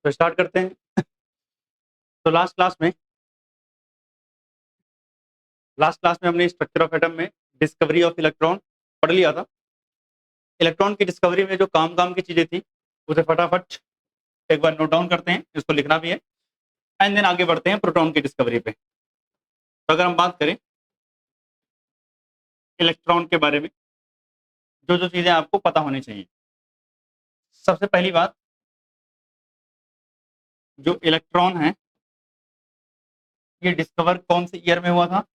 तो स्टार्ट करते हैं। तो लास्ट क्लास में हमने स्ट्रक्चर ऑफ एटम में डिस्कवरी ऑफ इलेक्ट्रॉन पढ़ लिया था। इलेक्ट्रॉन की डिस्कवरी में जो काम की चीजें थी उसे फटाफट एक बार नोट डाउन करते हैं, इसको लिखना भी है, एंड देन आगे बढ़ते हैं प्रोटॉन की डिस्कवरी पे। तो अगर हम बात करें इलेक्ट्रॉन के बारे में, जो जो चीजें आपको पता होनी चाहिए, सबसे पहली बात, जो इलेक्ट्रॉन है ये डिस्कवर कौन से ईयर में हुआ था?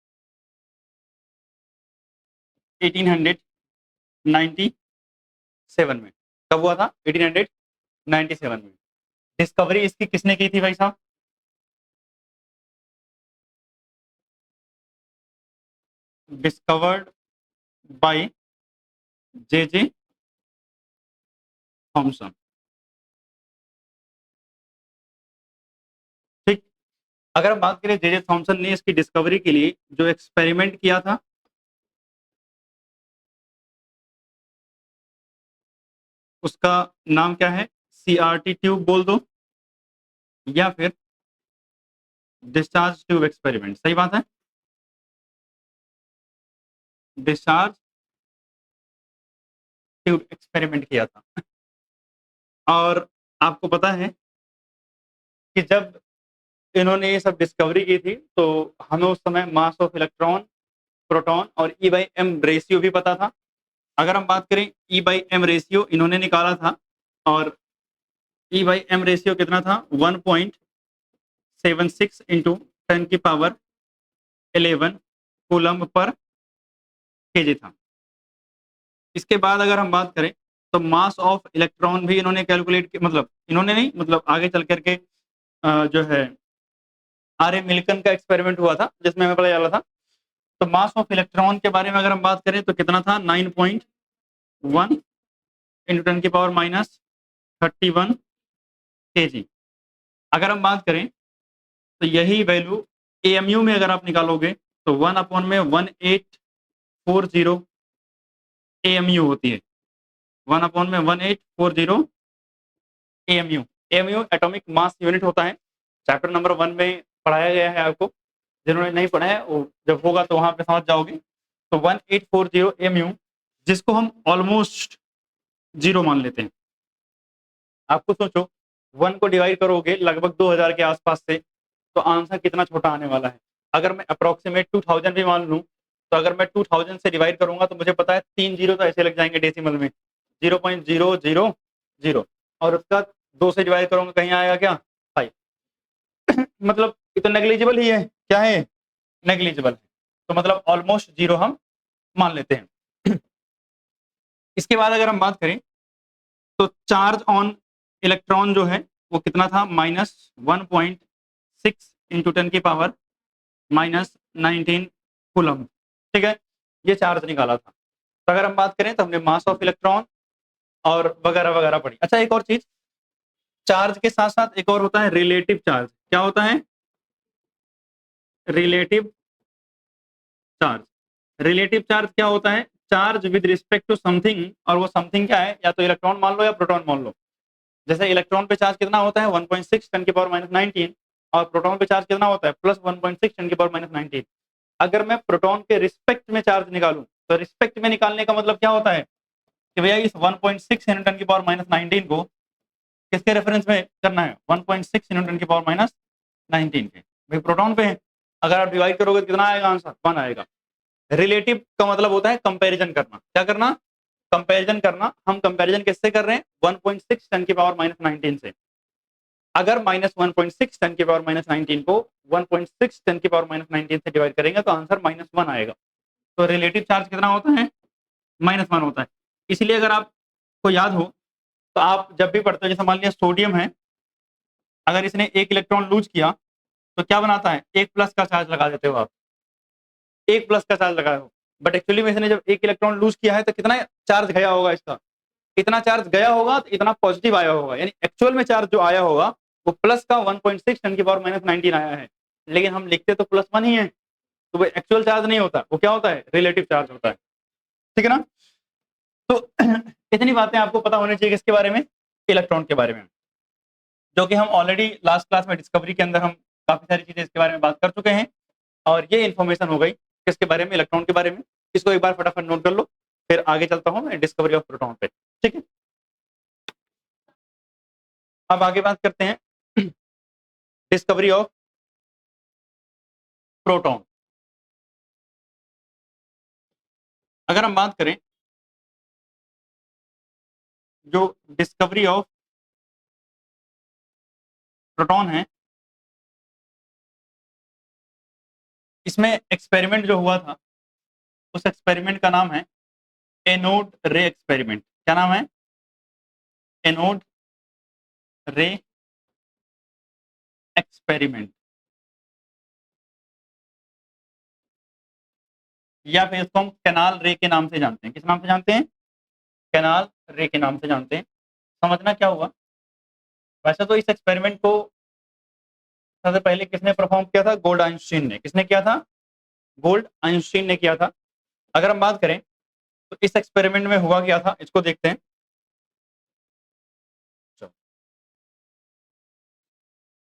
1897 में। कब हुआ था? 1897 में। डिस्कवरी इसकी किसने की थी भाई साहब? Discovered by J Thomson. ठीक। अगर हम बात करें जे थॉमसन ने इसकी डिस्कवरी के लिए जो एक्सपेरिमेंट किया था, उसका नाम क्या है? सीआरटी ट्यूब बोल दो या फिर डिस्चार्ज ट्यूब एक्सपेरिमेंट। सही बात है, डिस्चार्ज ट्यूब एक्सपेरिमेंट किया था। और आपको पता है कि जब इन्होंने ये सब डिस्कवरी की थी तो हमें उस समय मास ऑफ इलेक्ट्रॉन, प्रोटॉन और ई बाई एम रेशियो भी पता था। अगर हम बात करें ई बाई एम रेशियो इन्होंने निकाला था, और ई बाई एम रेशियो कितना था? 1.76 इंटू 10 की पावर 11 कूलम पर केजी था। इसके बाद अगर हम बात करें तो मास ऑफ इलेक्ट्रॉन भी इन्होंने कैलकुलेट किया, मतलब इन्होंने नहीं, मतलब आगे चल करके जो है आर ए मिल्कन का एक्सपेरिमेंट हुआ था जिसमें हमें पता चला था। तो मास ऑफ इलेक्ट्रॉन के बारे में अगर हम बात करें तो कितना था? 9.1 इंटू 10 की पावर माइनस 31 केजी। अगर हम बात करें तो यही वैल्यू एएमयू में अगर आप निकालोगे तो 1/1840 एएमयू होती है। 1/1840 AMU. AMU atomic mass unit होता है। चैप्टर नंबर 1 में पढ़ाया गया है आपको। जिन्होंने नहीं पढ़ा है वो जब होगा तो वहां पे समझ जाओगे। तो 1840 एएमयू, जिसको हम ऑलमोस्ट जीरो मान लेते हैं। आपको सोचो, 1 को डिवाइड करोगे लगभग 2000 के आसपास से, तो आंसर कितना छोटा आने वाला है। अगर मैं अप्रोक्सीमेट 2000 भी मान लूं, तो अगर मैं 2000 से डिवाइड करूंगा तो मुझे पता है 3 जीरो तो ऐसे लग जाएंगे डेसिमल में, 0.000, और उसका 2 से डिवाइड करूंगा कहीं आएगा क्या? 5। मतलब ये तो नेग्लिजिबल ही है। क्या है? नेग्लिजिबल है। तो मतलब ऑलमोस्ट जीरो हम मान लेते हैं। इसके बाद अगर हम बात करें तो चार्ज ऑन इलेक्ट्रॉन जो है वो कितना था? -1.6 इंटू 10 की पावर -19 कूलम। ठीक है, ये चार्ज निकाला था। तो अगर हम बात करें तो हमने मास ऑफ इलेक्ट्रॉन और वगैरह वगैरह पढ़ी। अच्छा, एक और चीज, चार्ज के साथ साथ एक और होता है रिलेटिव चार्ज। क्या होता है? Relative charge. रिलेटिव चार्ज क्या होता है? Charge with respect to something, और वो समथिंग क्या है? या तो इलेक्ट्रॉन मान लो या प्रोटॉन मान लो। जैसे इलेक्ट्रॉन पे चार्ज कितना होता है? 1.6 10 की पावर -19, और प्रोटॉन पे चार्ज कितना होता है? +1.6 10 की पावर -19। अगर मैं प्रोटॉन के रिस्पेक्ट में चार्ज निकालूं तो रिस्पेक्ट में निकालने का मतलब क्या होता है कि भैया इस 1.6 इंटू 10 की पावर -19 को किसके रेफरेंस में करना है? 1.6 इंटू 10 की पावर -19 के। भाई प्रोटॉन पे है, अगर आप डिवाइड करोगे तो कितना आएगा आंसर? 1 आएगा। रिलेटिव का मतलब होता है कंपैरिजन करना। क्या करना? कंपैरिजन करना। हम कंपैरिजन किससे कर रहे हैं? 1.6 10 की पावर -19 से। अगर -1.6 10 की पावर -19 को 1.6 10 की पावर -19 से डिवाइड करेंगे तो आंसर -1 आएगा। तो रिलेटिव चार्ज कितना होता है? -1 होता है। इसलिए अगर आपको याद हो तो आप जब भी पढ़ते हो, जैसे मान लिया सोडियम है, अगर इसने एक इलेक्ट्रॉन लूज किया तो क्या बनाता है? 1+ का चार्ज लगा देते हो आप। 1+ का चार्ज लगाए हो, बट एक्चुअली में इसने जब एक इलेक्ट्रॉन लूज किया है तो कितना चार्ज गया होगा इसका? इतना चार्ज गया होगा तो इतना पॉजिटिव आया होगा, यानी एक्चुअल में चार्ज जो आया होगा वो प्लस का 1.6 10 की पावर -19 आया है। लेकिन हम लिखते तो +1 ही है, तो वो एक्चुअल चार्ज नहीं होता, वो क्या होता है? रिलेटिव चार्ज होता है। ठीक है ना? तो इतनी बातें आपको पता होनी चाहिए किसके बारे में? इलेक्ट्रॉन के बारे में। जो कि हम ऑलरेडी लास्ट क्लास में डिस्कवरी के अंदर हम काफ़ी सारी चीज़ें इसके बारे में बात कर चुके हैं। और ये इन्फॉर्मेशन हो गई किसके बारे में, इलेक्ट्रॉन के बारे में। इसको एक बार फटाफट नोट कर लो, फिर आगे चलता हूँ मैं डिस्कवरी ऑफ प्रोटॉन पे, ठीक है। अब आगे बात करते हैं डिस्कवरी ऑफ प्रोटॉन। अगर हम बात करें जो डिस्कवरी ऑफ प्रोटॉन है, इसमें एक्सपेरिमेंट जो हुआ था उस एक्सपेरिमेंट का नाम है एनोड रे एक्सपेरिमेंट। क्या नाम है? एनोड रे एक्सपेरिमेंट, या फिर इसको हम कैनाल रे के नाम से जानते हैं। किस नाम से जानते हैं? कैनाल रे के नाम से जानते हैं। समझना क्या हुआ, वैसे तो इस एक्सपेरिमेंट को सबसे पहले किसने परफॉर्म किया था? गोल्ड आइंस्टीन ने। किसने किया था? गोल्ड आइंस्टीन ने किया था। अगर हम बात करें तो इस एक्सपेरिमेंट में हुआ क्या था, इसको देखते हैं।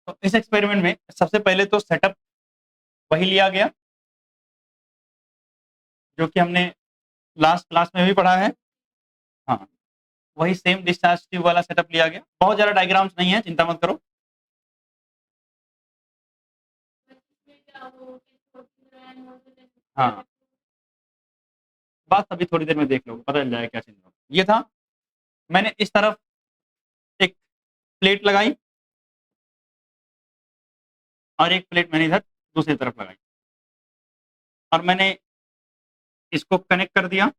तो इस एक्सपेरिमेंट में सबसे पहले तो सेटअप वही लिया गया जो कि हमने लास्ट क्लास में भी पढ़ा है। हाँ, वही सेम डिस्चार्ज ट्यूब वाला सेटअप लिया गया। बहुत ज़्यादा डायग्राम्स नहीं है, चिंता मत करो। हाँ, बात अभी थोड़ी देर में देख लो, पता चल जाएगा क्या चीज़ है। ये था, मैंने इस तरफ एक प्लेट लगाई और एक प्लेट मैंने इधर दूसरी तरफ लगाई, और मैंने इसको कनेक्ट कर दिया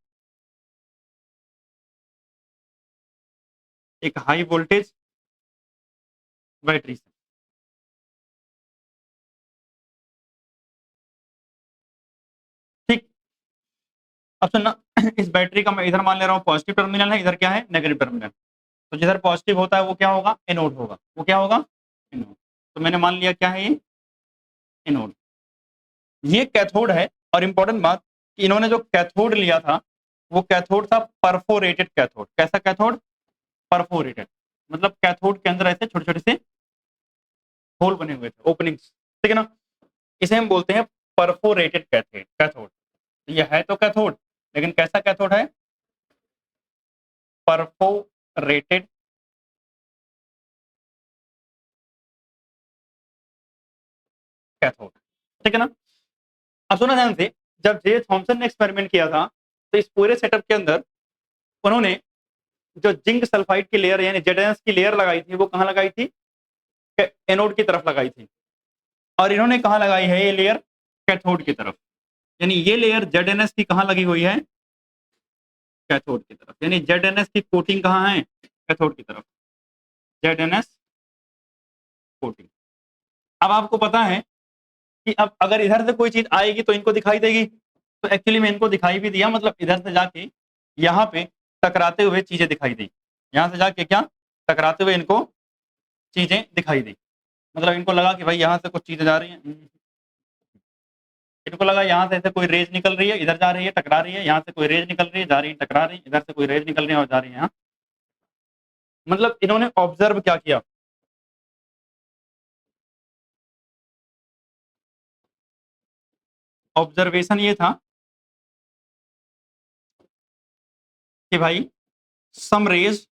एक हाई वोल्टेज बैटरी से। ठीक, अब सुनना इस बैटरी का मैं इधर मान ले रहा हूँ पॉजिटिव टर्मिनल है, इधर क्या है? Negative terminal. तो जिधर पॉजिटिव होता है वो क्या होगा? एनोड होगा। वो क्या होगा? एनोड। तो मैंने मान लिया क्या है ये? एनोड। ये कैथोड है। और इंपॉर्टेंट बात कि इन्होंने जो कैथोड लिया था वो कैथोड था परफोरेटेड कैथोड। कैसा कैथोड? परफोरेटेड, मतलब कैथोड के अंदर ऐसे छोटे छोटे से होल बने हुए थे, ओपनिंग्स, ठीक है ना। इसे हम बोलते हैं परफोरेटेड कैथोड। ये है तो कैथोड, लेकिन कैसा कैथोड है? परफोरेटेड कैथोड, ठीक है ना। अब सुना ध्यान से, जब जे थॉमसन ने एक्सपेरिमेंट किया था तो इस पूरे सेटअप के अंदर उन्होंने जो जिंक सल्फाइड की लेयर यानी जेडएनएस की लेयर लगाई थी वो कहाँ लगाई थी? एनोड की तरफ लगाई थी। और इन्होंने कहाँ लगाई है ये लेयर? कैथोड की तरफ। यानी ये लेयर जेडएनएस की कहाँ लगी हुई है? कैथोड की तरफ। यानी जेडएनएस की कोटिंग कहाँ है? कैथोड की तरफ। जेडएनएस कोटिंग। अब आपको पता है कि अब अगर इधर से कोई चीज आएगी तो इनको दिखाई देगी। तो एक्चुअली में इनको दिखाई भी दिया, मतलब इधर से जाके यहाँ पे टकराते हुए चीजें दिखाई दी। यहाँ से जाके क्या टकराते हुए इनको चीजें दिखाई दी। मतलब इनको लगा कि भाई यहाँ से कुछ चीजें जा रही हैं। इनको लगा यहाँ से ऐसे कोई रेज निकल रही है, इधर जा रही है, टकरा रही है। यहाँ से कोई रेज निकल रही है, जा रही है, टकरा रही है। इधर से कोई रेज निकल रही है और जा रही है। हाँ, मतलब इन्होंने ऑब्जर्व क्या किया? ऑब्जर्वेशन ये था कि भाई some rays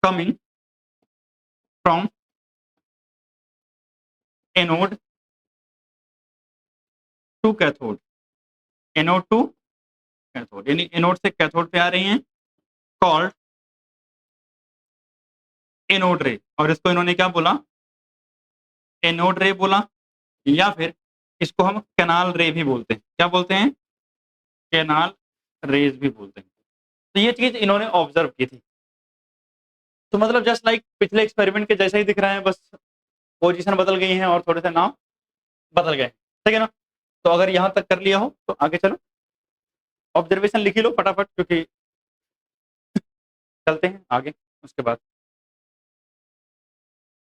coming from anode to cathode. Anode to cathode, यानी एनोड से कैथोड पे आ रही हैं, कॉल्ड एनोड रे। और इसको इन्होंने क्या बोला? एनोड रे बोला, या फिर इसको हम कैनाल रे भी बोलते हैं। क्या बोलते हैं? कैनाल रेज भी बोलते हैं। तो ये चीज इन्होंने ऑब्जर्व की थी। तो मतलब जस्ट लाइक पिछले एक्सपेरिमेंट के जैसा ही दिख रहा है, बस पोजीशन बदल गई है और थोड़े से नाम बदल गए, ठीक है ना। तो अगर यहाँ तक कर लिया हो तो आगे चलो, ऑब्जर्वेशन लिख ही लो फटाफट, क्योंकि चलते हैं आगे उसके बाद।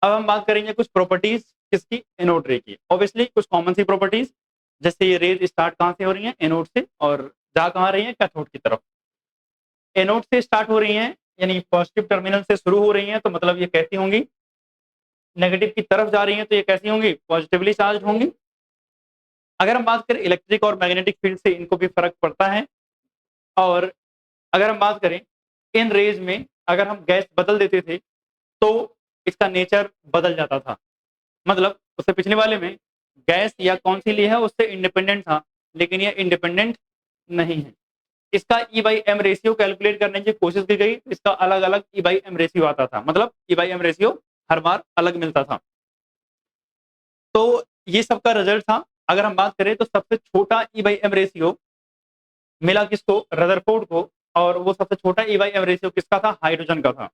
अब हम बात करेंगे कुछ प्रॉपर्टीज किसकी? एनोड रे की। ऑब्वियसली कुछ कॉमन सी प्रॉपर्टीज, जैसे ये रेज स्टार्ट कहाँ से हो रही है? एनोड से, और जा कहाँ रही है, कैथोड की तरफ। एनोड से स्टार्ट हो रही हैं, यानी पॉजिटिव टर्मिनल से शुरू हो रही हैं, तो मतलब ये कैसी होंगी, नेगेटिव की तरफ जा रही हैं, तो ये कैसी होंगी, पॉजिटिवली चार्ज होंगी। अगर हम बात करें इलेक्ट्रिक और मैग्नेटिक फील्ड से इनको भी फर्क पड़ता है। और अगर हम बात करें इन रेज में अगर हम गैस बदल देते थे तो इसका नेचर बदल जाता था। मतलब उससे पिछले वाले में गैस या कौन सी ली है उससे इंडिपेंडेंट था, लेकिन ये इंडिपेंडेंट नहीं है। इसका ई बाई एम रेशियो कैलकुलेट करने की कोशिश की गई, इसका अलग अलग ई बाई एम रेशियो आता था, मतलब ई बाई एम रेशियो हर बार अलग मिलता था। तो ये सबका रिजल्ट था। अगर हम बात करें तो सबसे छोटा ई बाई एम रेशियो मिला किसको, रदरफोर्ड को। और वो सबसे छोटा ई बाई एम रेशियो किसका था, हाइड्रोजन का था।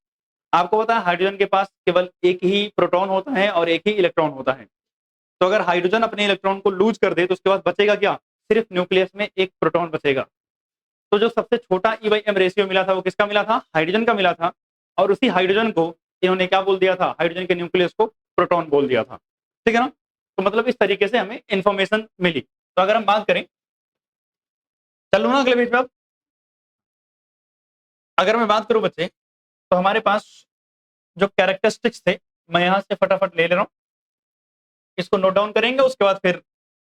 आपको पता है हाइड्रोजन के पास केवल एक ही प्रोटॉन होता है और एक ही इलेक्ट्रॉन होता है। तो अगर हाइड्रोजन अपने इलेक्ट्रॉन को लूज कर दे तो उसके बाद बचेगा क्या, सिर्फ न्यूक्लियस में एक प्रोटॉन बचेगा। तो जो सबसे छोटा ई बाई एम रेशियो मिला था वो किसका मिला था, हाइड्रोजन का मिला था। और उसी हाइड्रोजन को इन्होंने क्या बोल दिया था, हाइड्रोजन के न्यूक्लियस को प्रोटॉन बोल दिया था। ठीक है ना। तो मतलब इस तरीके से हमें इंफॉर्मेशन मिली। तो अगर हम बात करें, चलो ना अगले पेज पे। अब अगर मैं बात करूं बच्चे, तो हमारे पास जो कैरेक्टरिस्टिक्स थे मैं यहां से फटाफट ले रहा हूं, इसको नोट डाउन करेंगे, उसके बाद फिर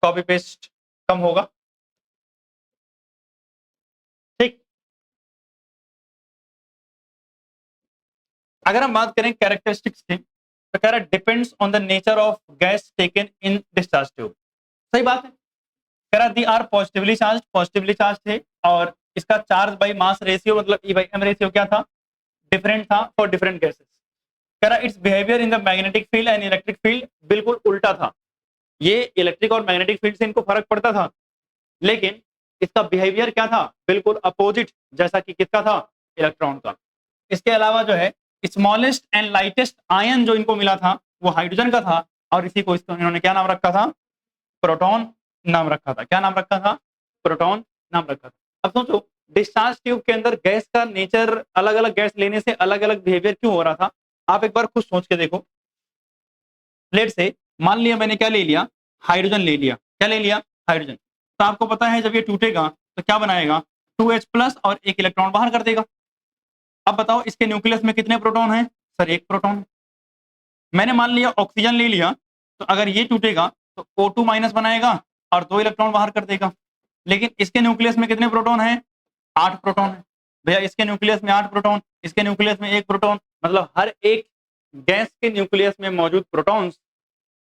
कॉपी पेस्ट कम होगा। ठीक। अगर हम बात करें कैरेक्टरिस्टिक्स से, तो कह रहा है depends on the nature of gas taken in discharge tube. सही बात है। कह रहा दी आर पॉजिटिवली चार्ज थे, और इसका चार्ज बाई मास रेशियो मतलब ई बाई एम रेशियो क्या था, डिफरेंट था फॉर डिफरेंट गैसेस। कह रहा it's behaviour in the magnetic field and electric field बिल्कुल उल्टा था। ये इलेक्ट्रिक और मैग्नेटिक फील्ड से इनको फर्क पड़ता था, लेकिन इसका बिहेवियर क्या था, बिल्कुल अपोजिट, जैसा कि किसका था, इलेक्ट्रॉन का। इसके अलावा जो है स्मॉलेस्ट एंड लाइटेस्ट आयन जो इनको मिला था वो हाइड्रोजन का था, और इसी को इसको इन्होंने क्या नाम रखा था, प्रोटॉन नाम रखा था। क्या नाम रखा था, प्रोटॉन नाम रखा था। अब सोचो डिस्चार्ज ट्यूब के अंदर गैस का नेचर अलग अलग, गैस लेने से अलग अलग बिहेवियर क्यों हो रहा था, आप एक बार खुद सोच के देखो। लेट से मान लिया मैंने क्या ले लिया, हाइड्रोजन ले लिया। क्या ले लिया, हाइड्रोजन। तो आपको पता है जब ये टूटेगा तो क्या बनाएगा, 2H प्लस और एक इलेक्ट्रॉन बाहर कर देगा। अब बताओ इसके न्यूक्लियस में कितने प्रोटॉन हैं, सर एक प्रोटॉन। मैंने मान लिया ऑक्सीजन ले लिया, तो अगर ये टूटेगा तो O2 माइनस बनाएगा और 2 इलेक्ट्रॉन बाहर कर देगा। लेकिन इसके न्यूक्लियस में कितने प्रोटॉन हैं, 8 प्रोटॉन है। भैया इसके न्यूक्लियस में 8 प्रोटॉन, इसके न्यूक्लियस में एक प्रोटॉन, मतलब हर एक गैस के न्यूक्लियस में मौजूद प्रोटॉन्स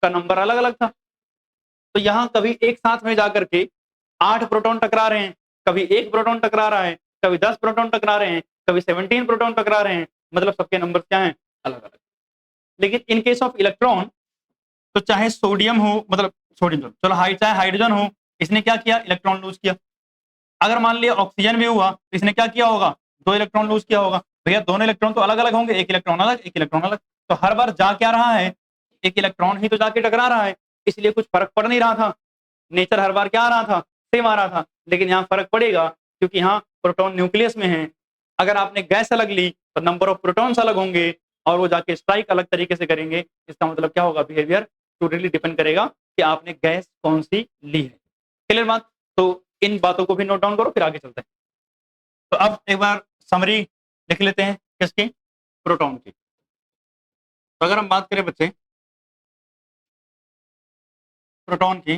का नंबर अलग अलग था। तो यहाँ कभी एक साथ में जाकर के 8 प्रोटॉन टकरा रहे हैं, कभी एक प्रोटॉन टकरा रहा है, कभी 10 प्रोटॉन टकरा रहे हैं, कभी 17 प्रोटॉन टकरा रहे हैं, मतलब सबके नंबर क्या हैं, अलग अलग। लेकिन इन केस ऑफ इलेक्ट्रॉन, तो चाहे सोडियम हो, मतलब सोडियम चलो चाहे हाइड्रोजन हो, इसने क्या किया, इलेक्ट्रॉन लूज किया। अगर मान लिया ऑक्सीजन भी हुआ तो इसने क्या किया होगा, 2 इलेक्ट्रॉन लूज किया होगा। भैया दोनों इलेक्ट्रॉन तो अलग अलग होंगे, एक इलेक्ट्रॉन अलग एक इलेक्ट्रॉन अलग। तो हर बार जा क्या रहा है, एक इलेक्ट्रॉन ही तो जाके टकरा रहा है, इसलिए कुछ फर्क पड़ नहीं रहा था। नेचर हर बार क्या आ रहा था, सेम आ रहा था। लेकिन यहाँ फर्क पड़ेगा क्योंकि यहाँ प्रोटॉन न्यूक्लियस में है। अगर आपने गैस अलग ली तो नंबर ऑफ प्रोटॉन्स अलग होंगे और वो जाके स्ट्राइक अलग तरीके से करेंगे। इसका मतलब क्या होगा, बिहेवियर टोटली डिपेंड करेगा कि आपने गैस कौन सी ली है। क्लियर बात। तो इन बातों को भी नोट डाउन करो, फिर आगे चलते हैं। तो अब एक बार समरी लिख लेते हैं किसकी, प्रोटॉन की। तो अगर हम बात करें बच्चे प्रोटॉन की,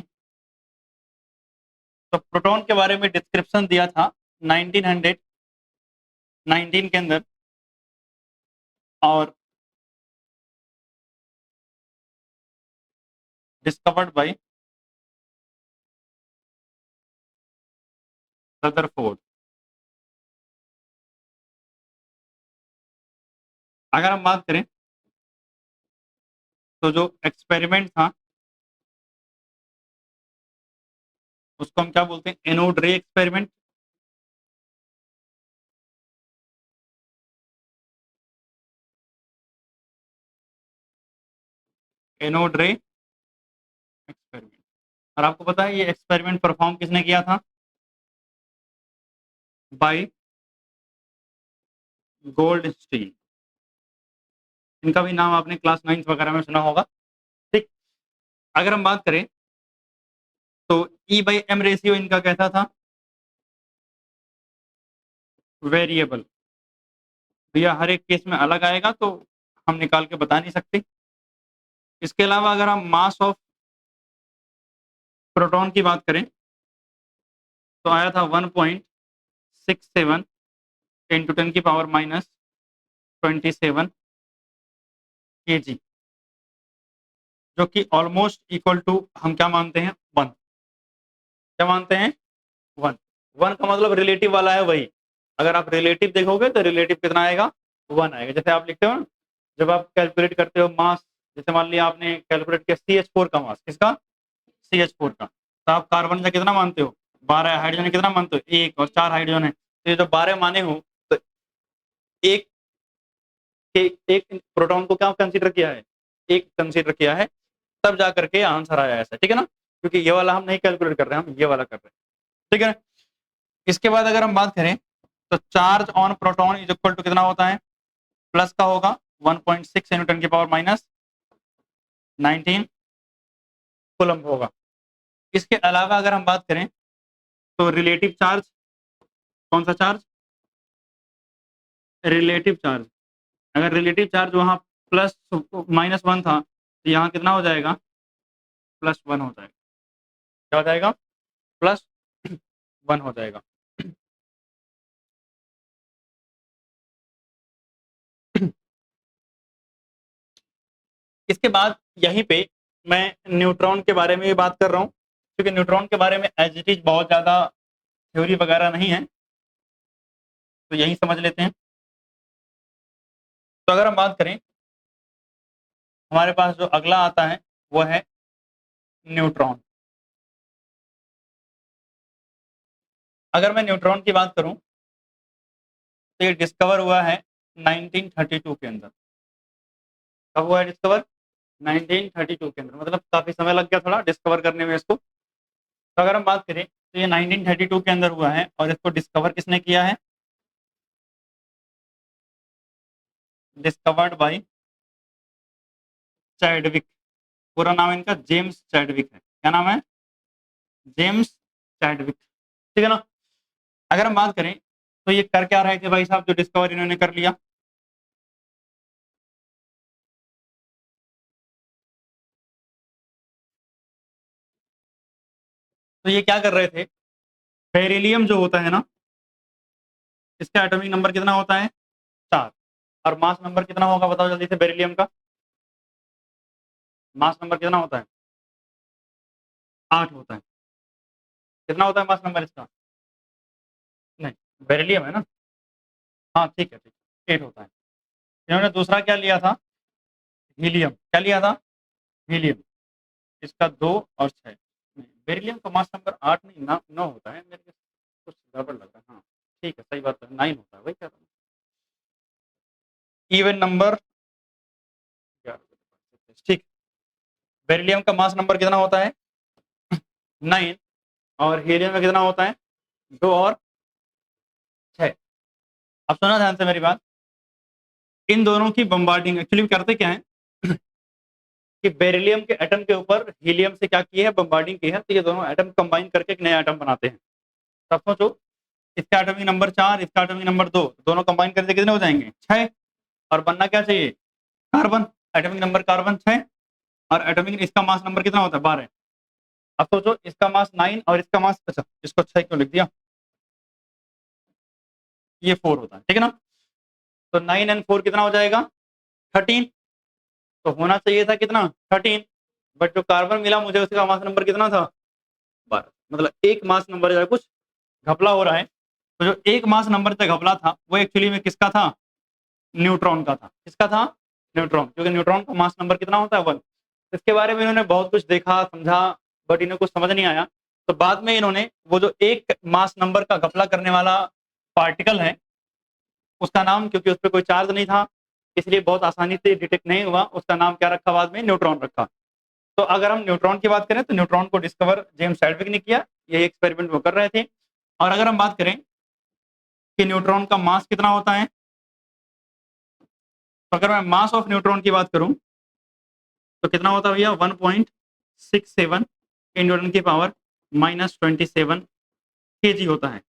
तो प्रोटॉन के बारे में डिस्क्रिप्शन दिया था 1919 के अंदर, और डिस्कवर्ड बाय रदरफोर्ड। अगर हम बात करें तो जो एक्सपेरिमेंट था उसको हम क्या बोलते हैं, एनोड रे एक्सपेरिमेंट। एनोड रे एक्सपेरिमेंट। और आपको पता है ये एक्सपेरिमेंट परफॉर्म किसने किया था, बाय गोल्डस्टीन। इनका भी नाम आपने क्लास 9 वगैरह में सुना होगा। ठीक। अगर हम बात करें तो ई बाई एम रेशियो इनका कैसा था, वेरिएबल, भैया हर एक केस में अलग आएगा तो हम निकाल के बता नहीं सकते। इसके अलावा अगर हम मास ऑफ प्रोटॉन की बात करें तो आया था 1.67 इंटू 10 की पावर माइनस 27 kg, जो कि ऑलमोस्ट इक्वल टू हम क्या मानते हैं 1। क्या मानते हैं 1। 1 का मतलब रिलेटिव वाला है वही। अगर आप रिलेटिव देखोगे तो रिलेटिव कितना आएगा 1 आएगा। जैसे आप लिखते हो ना, जब आप कैलकुलेट करते हो मास, जैसे मान लिया आपने कैलकुलेट किया CH4 का मास, किसका CH4 का, तो आप कार्बन का कितना मानते हो 12, हाइड्रोजन कितना मानते हो 1 और 4 हाइड्रोजन है, तो ये जो 12 माने हो तो एक एक प्रोटॉन को क्या कंसीडर किया है, एक कंसीडर किया है, तब जा करके आंसर आया ऐसा, ठीक है ना, क्योंकि ये वाला हम नहीं कैलकुलेट कर रहे हैं, हम ये वाला कर रहे हैं, ठीक है। इसके बाद अगर हम बात करें तो charge on proton is equal to कितना होता है, प्लस का होगा 1.6 इंटू 10 की पावर माइनस 19 कूलम्ब होगा। इसके अलावा अगर हम बात करें तो रिलेटिव चार्ज, कौन सा चार्ज, रिलेटिव चार्ज, अगर रिलेटिव चार्ज वहां प्लस -1 था तो यहाँ कितना हो जाएगा +1 हो जाएगा। क्या हो जाएगा +1 हो जाएगा। इसके बाद यहीं पे मैं न्यूट्रॉन के बारे में भी बात कर रहा हूँ, क्योंकि न्यूट्रॉन के बारे में एज इट इज बहुत ज़्यादा थ्योरी वगैरह नहीं है, तो यही समझ लेते हैं। तो अगर हम बात करें, हमारे पास जो अगला आता है वो है न्यूट्रॉन। अगर मैं न्यूट्रॉन की बात करूं तो ये डिस्कवर हुआ है 1932 के अंदर। कब हुआ है डिस्कवर, 1932 के अंदर, मतलब काफी समय लग गया थोड़ा डिस्कवर करने में इसको। तो अगर हम बात करें तो ये 1932 के अंदर हुआ है, और इसको डिस्कवर किसने किया है, डिस्कवर्ड बाय चैडविक। पूरा नाम इनका जेम्स चैडविक है। क्या नाम है, जेम्स चैडविक, ठीक है ना। अगर हम बात करें तो ये कर क्या रहे थे भाई साहब, जो डिस्कवर इन्होंने कर लिया, तो ये क्या कर रहे थे, बेरिलियम जो होता है ना, इसका एटॉमिक नंबर कितना होता है 4, और मास नंबर कितना होगा बताओ जल्दी से, बेरिलियम का मास नंबर कितना होता है 8 होता है। कितना होता है मास नंबर इसका, नहीं बेरिलियम है ना, हाँ ठीक है ठीक है 8 होता है। इन्होंने दूसरा क्या लिया था, हीलियम, क्या लिया था हीलियम, इसका 2 और 6। बेरिलियम का मास नंबर 8 नहीं 9 होता है, मेरे को कुछ गड़बड़ लग रहा है, हाँ ठीक है सही बात है 9 होता है, वही कह रहा हूँ। इवन नंबर, ठीक, बेरिलियम का मास नंबर कितना होता है 9, और हीलियम में कितना होता है 2 और 6। अब सुना ध्यान से मेरी बात, इन दोनों की बम्बार्डिंग एक्चुअली करते क्या है कि बेरिलियम के एटम के ऊपर हीलियम से क्या की है, बम्बार्डिंग की है, तो ये दोनों एटम कंबाइन करके एक नया एटम बनाते हैं। तब सोचो, इसका एटॉमिक नंबर 4, इसका एटॉमिक नंबर 2, दोनों कंबाइन करके कितने हो जाएंगे 6, और बनना क्या चाहिए कार्बन, एटॉमिक नंबर कार्बन 6, और एटॉमिक इसका मास नंबर कितना होता है 12। अब सोचो इसका मास 9 और इसका मास, अच्छा इसको 6 क्यों लिख दिया, ये 4 होता है, ठीक है ना। तो 9 एंड 4 कितना हो जाएगा 13, तो होना चाहिए था कितना 13, बट जो कार्बन मिला मुझे उसका मास नंबर कितना था 12, मतलब एक मास नंबर जो कुछ घपला हो रहा है। तो जो एक मास नंबर से घपला था वो एक्चुअली में किसका था, न्यूट्रॉन का था। किसका था, न्यूट्रॉन, क्योंकि न्यूट्रॉन का मास नंबर कितना होता है 1। इसके बारे में इन्होंने बहुत कुछ देखा समझा, बट इन्हें कुछ समझ नहीं आया, तो बाद में इन्होंने वो जो एक मास नंबर का घपला करने वाला पार्टिकल है उसका नाम, क्योंकि उस पर कोई चार्ज नहीं था इसलिए बहुत आसानी से डिटेक्ट नहीं हुआ, उसका नाम क्या रखा बाद में, न्यूट्रॉन रखा। तो अगर हम न्यूट्रॉन की बात करें तो न्यूट्रॉन को डिस्कवर जेम्स चैडविक ने किया, यही एक्सपेरिमेंट वो कर रहे थे। और अगर हम बात करें कि न्यूट्रॉन का मास कितना होता है, तो अगर मैं मास ऑफ न्यूट्रॉन की बात करूं तो कितना होता है भैया 1.67 इंटू 10 की पावर -27 kg होता है।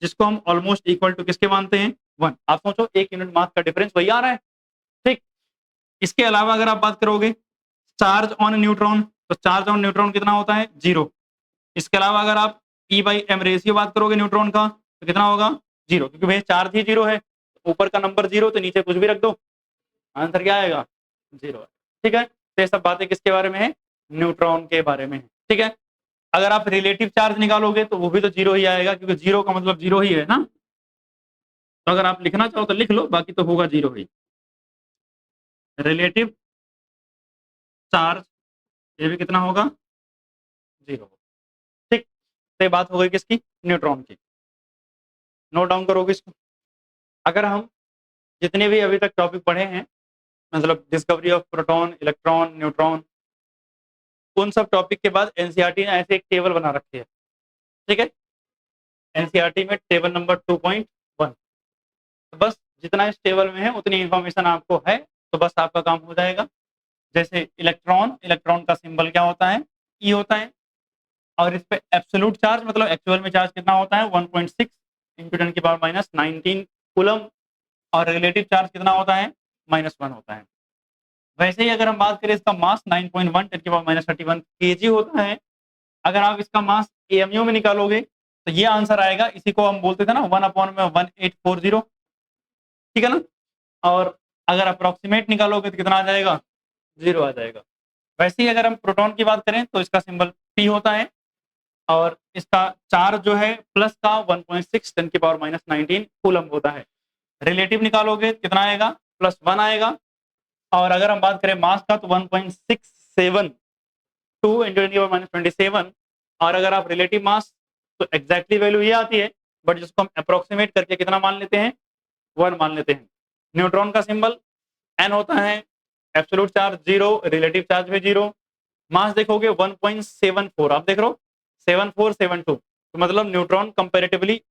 जिसको हम ऑलमोस्ट इक्वल टू किसके मानते हैं, 1। आप सोचो 1 यूनिट मास का डिफरेंस वही आ रहा है, ठीक। इसके अलावा अगर आप बात करोगे चार्ज ऑन न्यूट्रॉन, तो चार्ज ऑन न्यूट्रॉन कितना होता है, 0। इसके अलावा अगर आप E/m रेशियो बात करोगे न्यूट्रॉन का, तो कितना होगा, 0, क्योंकि भाई चार्ज ही 0 है, ऊपर का नंबर 0 तो नीचे कुछ भी रख दो, आंसर क्या आएगा, 0। ठीक है, तो ये सब बातें किसके बारे में है, न्यूट्रॉन के बारे में है। ठीक है, अगर आप रिलेटिव चार्ज निकालोगे तो वो भी तो 0 ही आएगा, क्योंकि 0 का मतलब 0 ही है ना। तो अगर आप लिखना चाहो तो लिख लो, बाकी तो होगा 0 ही। रिलेटिव चार्ज ये भी कितना होगा, 0। ठीक, तो ये बात हो गई किसकी, न्यूट्रॉन की। नोट डाउन करोगे इसको। अगर हम जितने भी अभी तक टॉपिक पढ़े हैं, मतलब discovery of proton, electron, neutron, उन सब टॉपिक के बाद एनसीईआरटी ने ऐसे एक टेबल बना रखी है। ठीक है, एनसीईआरटी में टेबल नंबर 2.1, तो बस जितना इस टेबल में है उतनी इंफॉर्मेशन आपको है, तो बस आपका काम हो जाएगा। जैसे इलेक्ट्रॉन, इलेक्ट्रॉन का सिंबल क्या होता है, ई होता है, और इस पे एब्सोल्यूट चार्ज मतलब एक्चुअल में चार्ज कितना होता है, 1.6 इंटू 10⁻⁻19 कूलम, और रिलेटिव चार्ज कितना होता है, -1 होता है। वैसे ही अगर हम बात करें इसका मास 9.1 10⁻31 केजी होता है। अगर आप इसका मास एएमयू में निकालोगे तो ये आंसर आएगा, इसी को हम बोलते थे ना 1/1840, ठीक है ना। और अगर अप्रोक्सीमेट निकालोगे तो कितना आ जाएगा, 0 आ जाएगा। वैसे ही अगर हम प्रोटॉन की बात करें तो इसका सिंबल पी होता है, और इसका चार्ज जो है प्लस का 1.6 10⁻19 कूलम होता है। रिलेटिव निकालोगे कितना आएगा, +1 आएगा। और अगर हम बात करें मास का तो 1.672 इंटू 10⁻27, और अगर आप रिलेटिव मास तो एग्जैक्टली वैल्यू ये आती है, बट जिसको हम अप्रोक्सीमेट करके कितना मान लेते हैं, 1 मान लेते हैं। न्यूट्रॉन का सिंबल एन होता है, एब्सोल्यूट चार्ज 0, रिलेटिव चार्ज भी 0। मास देखोगे 1.74, आप देख रहे हो 7472, तो मतलब न्यूट्रॉन कंपैरेटिवली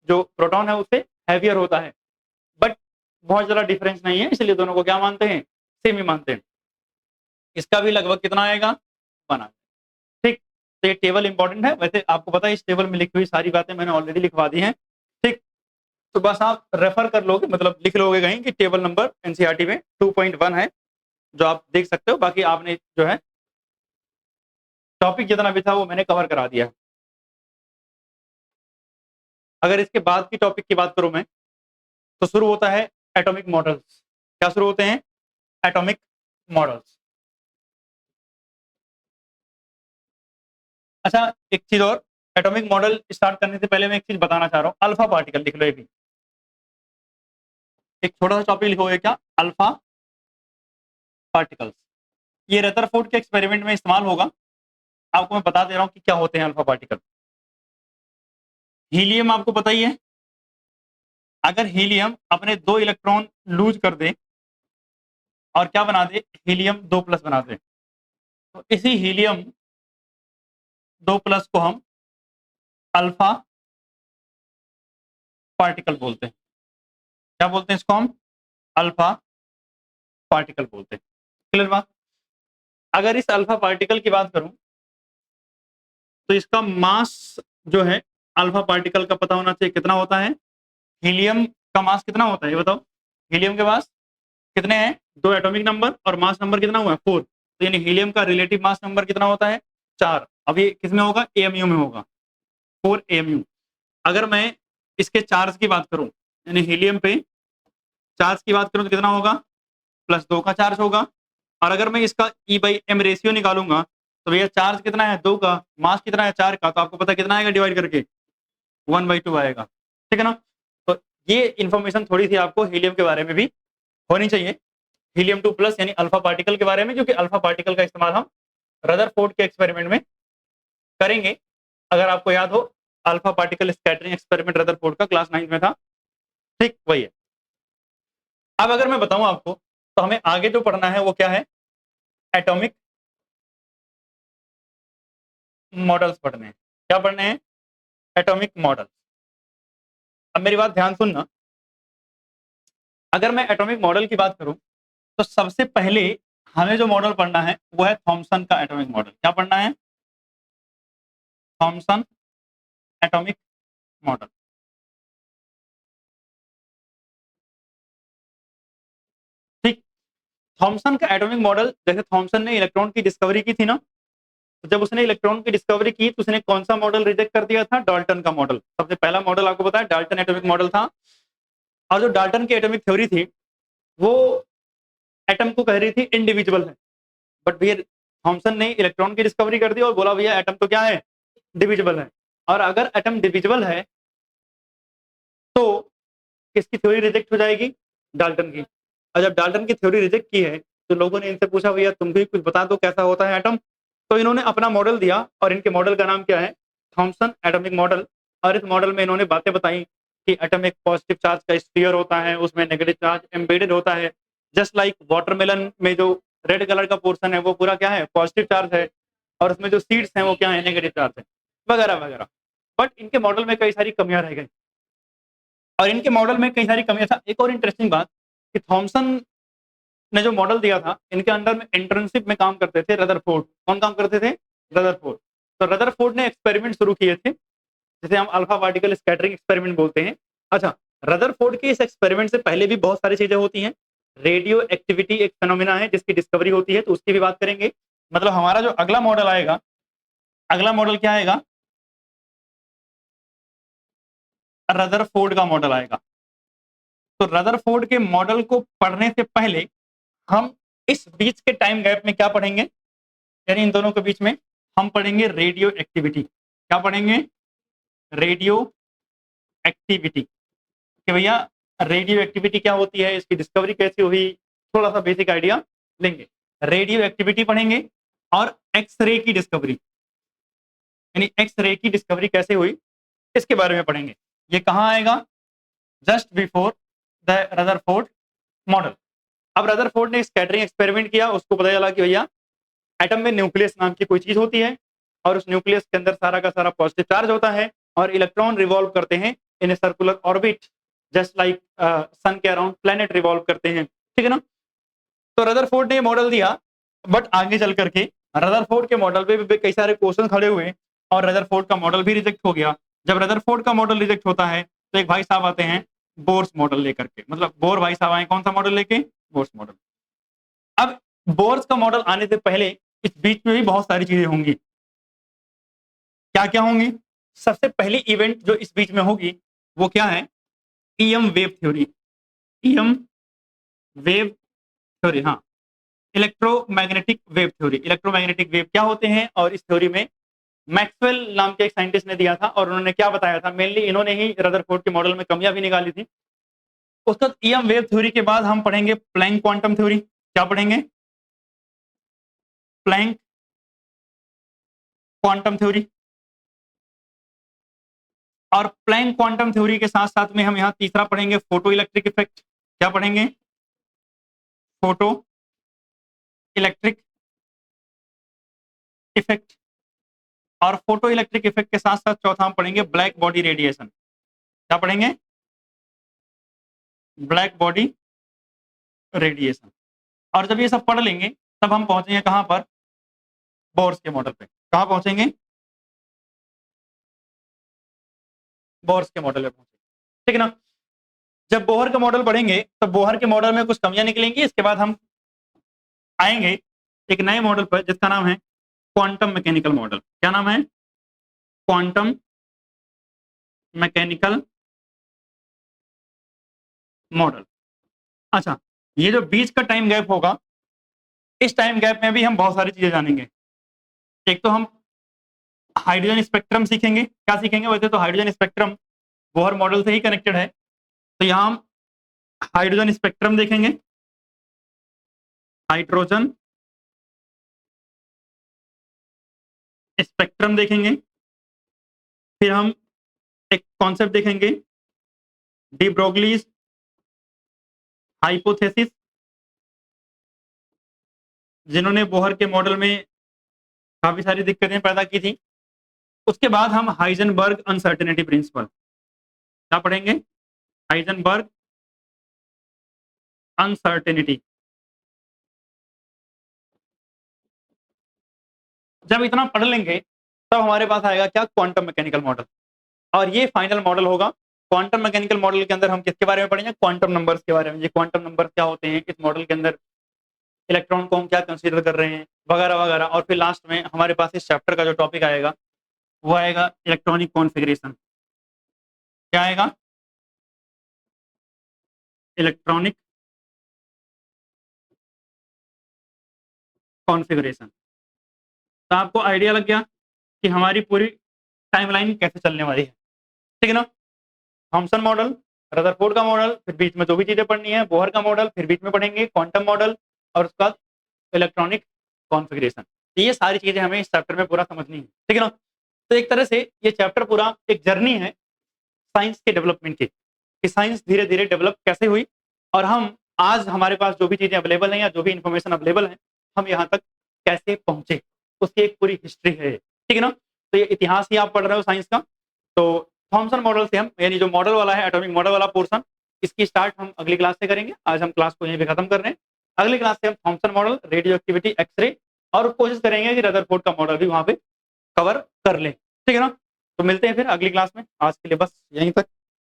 जो प्रोटॉन है उससे हैवियर होता है, बट बहुत ज्यादा डिफरेंस नहीं है, इसलिए दोनों को क्या मानते हैं, सेम ही मानते हैं। इसका भी लगभग कितना आएगा, 1 आएगा। ठीक, तो ये टेबल इंपॉर्टेंट है। वैसे आपको पता है इस टेबल में लिखी हुई सारी बातें मैंने ऑलरेडी लिखवा दी हैं। ठीक, तो बस आप रेफर कर लोगे, मतलब लिख लोगे कहीं कि टेबल नंबर एनसीईआरटी में 2.1 है, जो आप देख सकते हो। बाकी आपने जो है टॉपिक जितना भी था वो मैंने कवर करा दिया है। अगर इसके बाद की टॉपिक की बात करूं मैं, तो शुरू होता है एटॉमिक मॉडल्स। क्या शुरू होते हैं, एटॉमिक मॉडल्स। अच्छा, एक चीज और, एटॉमिक मॉडल स्टार्ट करने से पहले मैं एक चीज बताना चाह रहा हूँ, अल्फा पार्टिकल लिख लो। ये भी एक छोटा सा टॉपिक लिखोगे, क्या, अल्फा पार्टिकल्स। ये रदरफोर्ड के एक्सपेरिमेंट में इस्तेमाल होगा। आपको मैं बता दे रहा हूँ कि क्या होते हैं अल्फा पार्टिकल। हीलियम आपको पता ही है, अगर हीलियम अपने 2 इलेक्ट्रॉन लूज कर दे और क्या बना दे, हीलियम 2+ बना दे, तो इसी हीलियम 2+ को हम अल्फा पार्टिकल बोलते हैं। क्या बोलते हैं इसको हम, अल्फा पार्टिकल बोलते हैं। क्लियर बात। अगर इस अल्फा पार्टिकल की बात करूं तो इसका मास जो है अल्फा पार्टिकल का पता होना चाहिए, कितना होता है। हीलियम का मास कितना होता है ये बताओ, हीलियम के पास कितने हैं, 2 एटॉमिक नंबर, और मास नंबर कितना हुआ है, 4। तो यानी हीलियम का रिलेटिव मास नंबर कितना होता है, 4। अब ये किसमें होगा, एएमयू में होगा, 4 एएमयू। अगर मैं इसके चार्ज की बात करूं, यानी हीलियम पे चार्ज की बात करूं तो कितना होगा, +2 का चार्ज होगा। और अगर मैं इसका E/m रेशियो निकालूंगा तो भैया चार्ज कितना है, 2 का, मास कितना है, 4 का, तो आपको पता कितना आएगा डिवाइड करके, 1/2 आएगा। ठीक है ना। तो ये इंफॉर्मेशन थोड़ी सी आपको हीलियम के बारे में भी होनी चाहिए, हीलियम 2+ यानी अल्फा पार्टिकल के बारे में, क्योंकि अल्फा पार्टिकल का इस्तेमाल हम रदरफोर्ड के एक्सपेरिमेंट में करेंगे। अगर आपको याद हो, alpha particle scattering experiment Rutherford का क्लास 9 में था। ठीक, वही है। अब अगर मैं बताऊं आपको, तो हमें आगे जो पढ़ना है वो क्या है, एटॉमिक मॉडल्स पढ़ने हैं। क्या पढ़ने हैं, एटॉमिक मॉडल। अब मेरी बात ध्यान सुनना, अगर मैं एटॉमिक मॉडल की बात करूं तो सबसे पहले हमें जो मॉडल पढ़ना है वो है थॉमसन का एटॉमिक मॉडल। क्या पढ़ना है, थॉमसन एटॉमिक मॉडल। थॉमसन का एटॉमिक मॉडल, जैसे थॉमसन ने इलेक्ट्रॉन की डिस्कवरी की थी ना, तो जब उसने इलेक्ट्रॉन की डिस्कवरी की तो उसने कौन सा मॉडल रिजेक्ट कर दिया था? डाल्टन का मॉडल। सबसे पहला मॉडल आपको पता है डाल्टन एटॉमिक मॉडल था। और जो डाल्टन की एटॉमिक थ्योरी थी वो एटम को कह रही थी इंडिविजुअल है, बट भैया थॉमसन ने इलेक्ट्रॉन की डिस्कवरी कर दी और बोला भैया एटम तो क्या है? डिविजिबल है। और अगर एटम डिविजिबल है तो किसकी थ्योरी रिजेक्ट हो जाएगी? डाल्टन की। और जब डाल्टन की थ्योरी रिजेक्ट की है तो लोगों ने इनसे पूछा भैया तुम भी कुछ बता दो कैसा होता है एटम। तो इन्होंने अपना मॉडल दिया और इनके मॉडल का नाम क्या है? Thomson atomic model. और इस मॉडल में इन्होंने बातें बताई कि एटम एक पॉजिटिव चार्ज का स्फीयर होता है, उसमें नेगेटिव चार्ज एम्बेडेड होता है, जस्ट लाइक वाटरमेलन में जो रेड कलर का पोर्शन है वो पूरा क्या है? पॉजिटिव चार्ज है, और उसमें जो सीड्स हैं वो क्या है? नेगेटिव चार्ज है, वगैरह वगैरह। बट इनके मॉडल में कई सारी कमियां रह गई, और इनके मॉडल में कई सारी कमियां था। एक और इंटरेस्टिंग बात कि थॉमसन ने जो मॉडल दिया था, इनके अंडर में इंटर्नशिप में काम करते थे रदरफोर्ड। कौन काम करते थे? रदरफोर्ड। तो रदरफोर्ड ने एक्सपेरिमेंट शुरू किए थे जिसे हम अल्फा पार्टिकल स्कैटरिंग एक्सपेरिमेंट बोलते हैं। अच्छा, रदरफोर्ड के इस एक्सपेरिमेंट से पहले भी बहुत सारी चीजें होती हैं। रेडियो एक्टिविटी एक फेनोमेना है जिसकी डिस्कवरी होती है, तो उसकी भी बात करेंगे। मतलब हमारा जो अगला मॉडल आएगा, अगला मॉडल क्या आएगा? रदरफोर्ड का मॉडल आएगा। तो रदरफोर्ड के मॉडल को पढ़ने से पहले हम इस बीच के टाइम गैप में क्या पढ़ेंगे? यानी इन दोनों के बीच में हम पढ़ेंगे रेडियो एक्टिविटी। क्या पढ़ेंगे? Radio activity. कि भैया रेडियो एक्टिविटी क्या होती है, इसकी डिस्कवरी कैसे हुई, थोड़ा सा बेसिक आइडिया लेंगे। रेडियो एक्टिविटी पढ़ेंगे और एक्सरे की डिस्कवरी, यानी एक्सरे की डिस्कवरी कैसे हुई इसके बारे में पढ़ेंगे। ये कहाँ आएगा? Just before the Rutherford model. अब रदरफोर्ड ने स्कैटरिंग एक्सपेरिमेंट किया, उसको पता चला कि भैया एटम में न्यूक्लियस नाम की कोई चीज होती है, और उस न्यूक्लियस के अंदर सारा का सारा पॉजिटिव चार्ज होता है, और इलेक्ट्रॉन रिवॉल्व करते हैं in a circular orbit, just like sun के अराउंड प्लेनेट रिवॉल्व करते हैं। ठीक है ना? तो रदरफोर्ड ने मॉडल दिया, बट आगे चल करके रदरफोर्ड के मॉडल पे भी कई सारे क्वेश्चन खड़े हुए और रदरफोर्ड का मॉडल भी रिजेक्ट हो गया। जब रदरफोर्ड का मॉडल रिजेक्ट होता है तो एक भाई साहब आते हैं बोर्स मॉडल लेकर के, मतलब बोर भाई साहब आए कौन सा मॉडल लेके? Bohr's model. अब बोर्स का मॉडल आने से पहले इस बीच में भी बहुत सारी चीजें होंगी। क्या क्या होंगी? सबसे पहली इवेंट जो इस बीच में होगी वो क्या है? EM wave theory. EM wave theory, हाँ, electromagnetic wave theory. Electromagnetic wave क्या होते हैं? और इस थ्योरी में मैक्सवेल नाम के एक साइंटिस्ट ने दिया था, और उन्होंने क्या बताया था? मेनली इन्होंने ही रदरफोर्ड के मॉडल में कमियां भी निकाली थी। उसका ईएम वेव थ्योरी के बाद हम पढ़ेंगे प्लैंक क्वांटम थ्योरी। क्या पढ़ेंगे? Planck quantum theory. और प्लैंक क्वांटम थ्योरी के साथ साथ में हम यहाँ तीसरा पढ़ेंगे फोटो इलेक्ट्रिक इफेक्ट। क्या पढ़ेंगे? Photo electric effect. और फोटो इलेक्ट्रिक इफेक्ट के साथ साथ चौथा हम पढ़ेंगे ब्लैक बॉडी रेडिएशन। क्या पढ़ेंगे? Black body radiation. और जब ये सब पढ़ लेंगे तब हम पहुंचेंगे कहां पर? बोर्स के मॉडल पे। कहां पहुंचेंगे? बोर्स के मॉडल पे पहुंचेंगे। ठीक है ना? जब बोहर का मॉडल पढ़ेंगे तो बोहर के मॉडल में कुछ कमियां निकलेंगी। इसके बाद हम आएंगे एक नए मॉडल पर जिसका नाम है क्वांटम मैकेनिकल मॉडल। क्या नाम है? Quantum mechanical model. अच्छा, ये जो बीच का टाइम गैप होगा, इस टाइम गैप में भी हम बहुत सारी चीजें जानेंगे। एक तो हम हाइड्रोजन स्पेक्ट्रम सीखेंगे। क्या सीखेंगे? वैसे तो हाइड्रोजन स्पेक्ट्रम बोहर मॉडल से ही कनेक्टेड है, तो यहाँ हम हाइड्रोजन स्पेक्ट्रम देखेंगे। हाइड्रोजन स्पेक्ट्रम देखेंगे। फिर हम एक कॉन्सेप्ट देखेंगे, डी ब्रोगलीज हाइपोथेसिस, जिन्होंने बोहर के मॉडल में काफी सारी दिक्कतें पैदा की थी। उसके बाद हम हाइजेनबर्ग अनसर्टेनिटी प्रिंसिपल। क्या पढ़ेंगे? Heisenberg uncertainty. जब इतना पढ़ लेंगे तब हमारे पास आएगा क्या? Quantum mechanical model. और ये फाइनल मॉडल होगा। क्वांटम मैकेनिकल मॉडल के अंदर हम किसके बारे में पढ़ेंगे? क्वांटम नंबर्स के बारे में। ये क्वांटम नंबर्स क्या होते हैं इस मॉडल के अंदर इलेक्ट्रॉन को हम क्या कंसीडर कर रहे हैं, वगैरह वगैरह। और फिर लास्ट में हमारे पास इस चैप्टर का जो टॉपिक आएगा वो आएगा इलेक्ट्रॉनिक कॉन्फ़िगरेशन। क्या आएगा? Electronic configuration. तो आपको आइडिया लग गया कि हमारी पूरी टाइमलाइन कैसे चलने वाली है, ठीक है ना? थॉमसन मॉडल, रदरफोर्ड का मॉडल, फिर बीच में जो भी चीजें पढ़नी है, बोहर का मॉडल, फिर बीच में पढ़ेंगे क्वांटम मॉडल, और उसके बाद इलेक्ट्रॉनिक कॉन्फ़िगरेशन। ये सारी चीजें हमें इस चैप्टर में पूरा समझनी है, ठीक है ना? तो एक तरह से ये चैप्टर पूरा एक जर्नी है साइंस के डेवलपमेंट की, कि साइंस धीरे धीरे डेवलप कैसे हुई और हम आज हमारे पास जो भी चीजें अवेलेबल हैं या जो भी इंफॉर्मेशन अवेलेबल है हम यहाँ तक कैसे पहुंचे, उसकी एक पूरी हिस्ट्री है, ठीक है ना? तो ये इतिहास ही आप पढ़ रहे हो साइंस का। तो थॉमसन मॉडल से हम, यानी जो मॉडल वाला है, एटॉमिक मॉडल वाला पोर्शन, इसकी स्टार्ट हम अगली क्लास से करेंगे। आज हम क्लास को यहीं पे खत्म कर रहे हैं। अगली क्लास से हम Thomson model, radioactivity, X ray, और कोशिश करेंगे कि रदरफोर्ड का मॉडल भी वहां पे कवर कर लें, ठीक है ना? तो मिलते हैं फिर अगली क्लास में। आज के लिए बस यहीं तक।